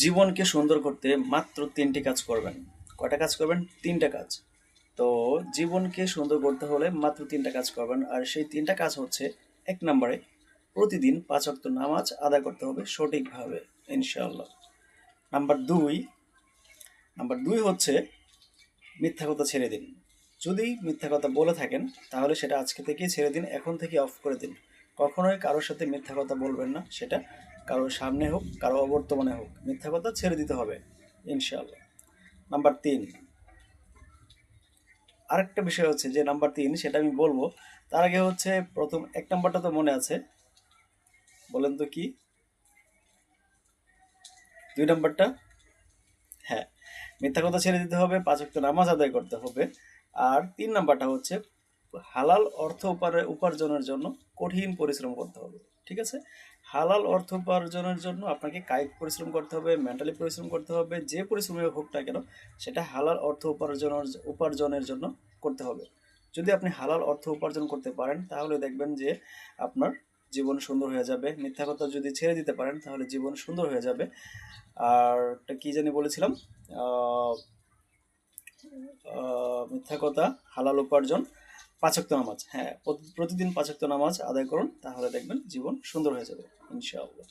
জীবনকে সুন্দর করতে মাত্র 3টি কাজ করবেন। কয়টা কাজ করবেন? 3টা কাজ। তো জীবনকে সুন্দর করতে হলে মাত্র 3টা কাজ করবেন। আর সেই 3টা কাজ হচ্ছে, ১ নম্বরে প্রতিদিন ৫ ওয়াক্ত নামাজ আদায় করতে হবে সঠিকভাবে, ইনশাআল্লাহ। নাম্বার ২ নাম্বার ২ হচ্ছে মিথ্যা কথা ছেড়ে দিন। যদি মিথ্যা কথা বলে থাকেন তাহলে সেটা আজকে থেকেই ছেড়ে দিন, এখন থেকে অফ করে দিন। কখনোই কারোর সাথে মিথ্যা কথা বলবেন না, সেটা কারোর সামনে হোক, কারো অবর্তমানে হোক, মিথ্যা কথা ছেড়ে দিতে হবে, ইনশাআল্লাহ। নাম্বার ৩, আরেকটা বিষয় হচ্ছে যে নাম্বার ৩ সেটা আমি বলবো, তার আগে হচ্ছে প্রথম ১ নাম্বারটা তো মনে আছে, বলেন তো কি? ২ নাম্বারটা? হ্যাঁ, মিথ্যা কথা ছেড়ে দিতে হবে, ৫ ওয়াক্ত নামাজ আদায় করতে হবে। আর ৩ নাম্বারটা হচ্ছে হালাল অর্থ উপার্জনের জন্য কঠিন পরিশ্রম করতে হবে। ঠিক আছে? হালাল অর্থ উপার্জনের জন্য আপনাকে কায়িক পরিশ্রম করতে হবে, মেন্টালি পরিশ্রম করতে হবে। যে পরিশ্রমই হোক না কেন, সেটা হালাল অর্থ উপার্জনের জন্য করতে হবে। যদি আপনি হালাল অর্থ উপার্জন করতে পারেন তাহলে দেখবেন যে আপনার জীবন সুন্দর হয়ে যাবে। মিথ্যা কথা যদি ছেড়ে দিতে পারেন তাহলে জীবন সুন্দর হয়ে যাবে। আর একটা কি জানি বলেছিলাম? আহ মিথ্যা কথা, হালাল উপার্জন, ৫ ওয়াক্ত নামাজ। হ্যাঁ, প্রতিদিন ৫ ওয়াক্ত নামাজ আদায় করুন, তাহলে দেখবেন জীবন সুন্দর হয়ে যাবে, ইনশাআল্লাহ।